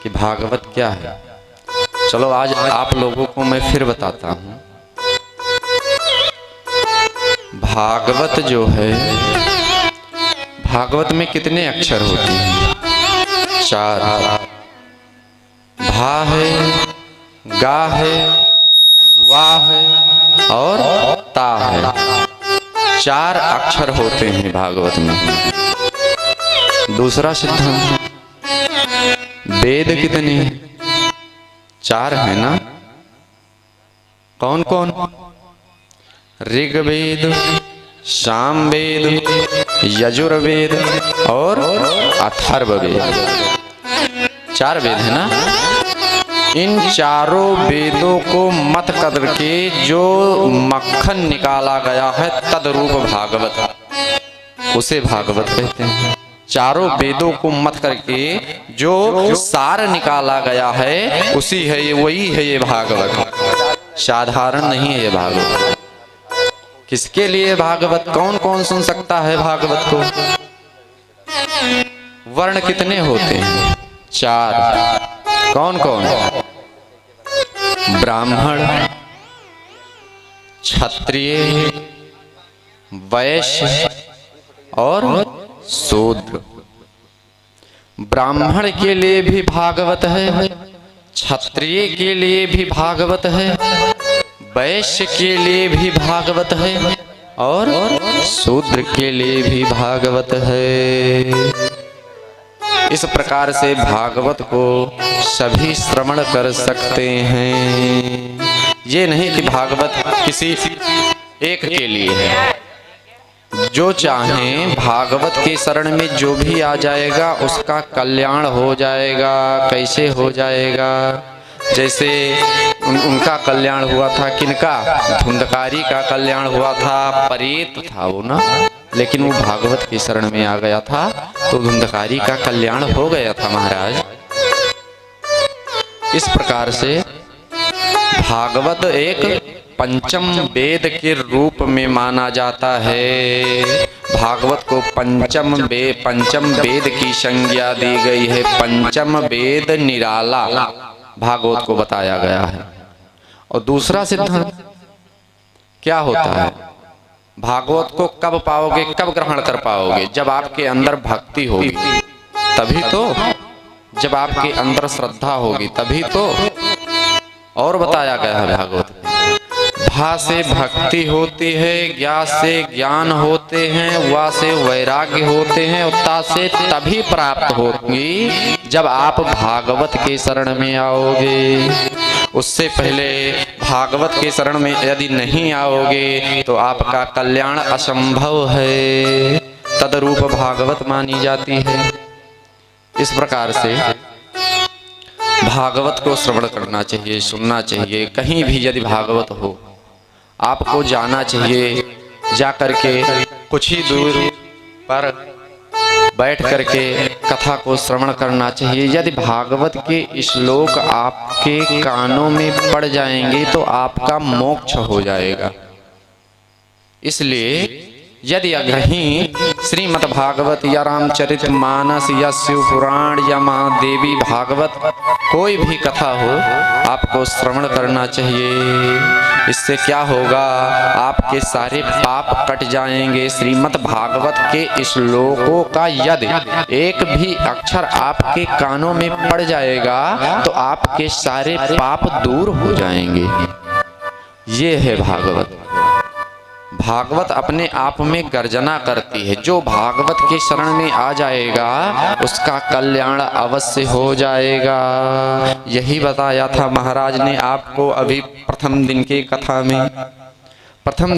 कि भागवत क्या है। चलो आज आप लोगों को मैं फिर बताता हूँ। भागवत जो है, भागवत में कितने अक्षर होते हैं? 4। भा है, गा है, वा है और ता है। 4 अक्षर होते हैं भागवत में। दूसरा सिद्धांत, वेद कितने? 4 है ना? कौन कौन? ऋग्वेद, सामवेद, यजुर्वेद और अथर्ववेद। 4 वेद है ना? इन चारों वेदों को मत करके जो मक्खन निकाला गया है तदरूप भागवत, उसे भागवत कहते हैं। चारों वेदों को मत करके जो सार निकाला गया है उसी है ये, वही है ये भागवत। साधारण नहीं है ये भागवत। किसके लिए भागवत? कौन कौन सुन सकता है भागवत को? वर्ण कितने होते हैं? 4। कौन कौन? ब्राह्मण, क्षत्रिय, वैश्य और शूद्र। ब्राह्मण के लिए भी भागवत है, क्षत्रिय के लिए भी भागवत है, वैश्य के लिए भी भागवत है और शूद्र के लिए भी भागवत है। इस प्रकार से भागवत को सभी श्रवण कर सकते हैं। ये नहीं कि भागवत किसी एक के लिए है। जो चाहे भागवत के शरण में जो भी आ जाएगा उसका कल्याण हो जाएगा। कैसे हो जाएगा? जैसे उनका कल्याण हुआ था, किनका? धुंधकारी का कल्याण हुआ था। परेत था वो ना, लेकिन वो भागवत के शरण में आ गया था तो धुंधकारी का कल्याण हो गया था महाराज। इस प्रकार से भागवत एक पंचम वेद के रूप में माना जाता है। भागवत को पंचम वेद की संज्ञा दी गई है। पंचम वेद निराला भागवत को बताया गया है। और दूसरा सिद्धांत क्या होता है? भागवत को कब पाओगे, कब ग्रहण कर पाओगे? जब आपके अंदर भक्ति होगी तभी तो, जब आपके अंदर श्रद्धा होगी तभी तो। और बताया गया है भागवत में, भा से भक्ति होती है, ज्ञा से ज्ञान होते हैं, वा से वैराग्य होते हैं, और ता से तभी प्राप्त होगी जब आप भागवत के शरण में आओगे। उससे पहले भागवत के शरण में यदि नहीं आओगे तो आपका कल्याण असंभव है। तदरूप भागवत मानी जाती है। इस प्रकार से भागवत को श्रवण करना चाहिए, सुनना चाहिए। कहीं भी यदि भागवत हो आपको जाना चाहिए, जा करके कुछ ही दूर पर बैठ करके कथा को श्रवण करना चाहिए। यदि भागवत के श्लोक आपके कानों में पड़ जाएंगे तो आपका मोक्ष हो जाएगा। इसलिए यदि कहीं श्रीमद् भागवत या रामचरित मानस या शिव पुराण या महादेवी भागवत कोई भी कथा हो आपको श्रवण करना चाहिए। इससे क्या होगा? आपके सारे पाप कट जाएंगे। श्रीमद् भागवत के श्लोकों का यदि एक भी अक्षर आपके कानों में पड़ जाएगा तो आपके सारे पाप दूर हो जाएंगे। ये है भागवत। भागवत अपने आप में गर्जना करती है। जो भागवत के शरण में आ जाएगा उसका कल्याण अवश्य हो जाएगा। यही बताया था महाराज ने आपको अभी प्रथम दिन की कथा में। प्रथम दिन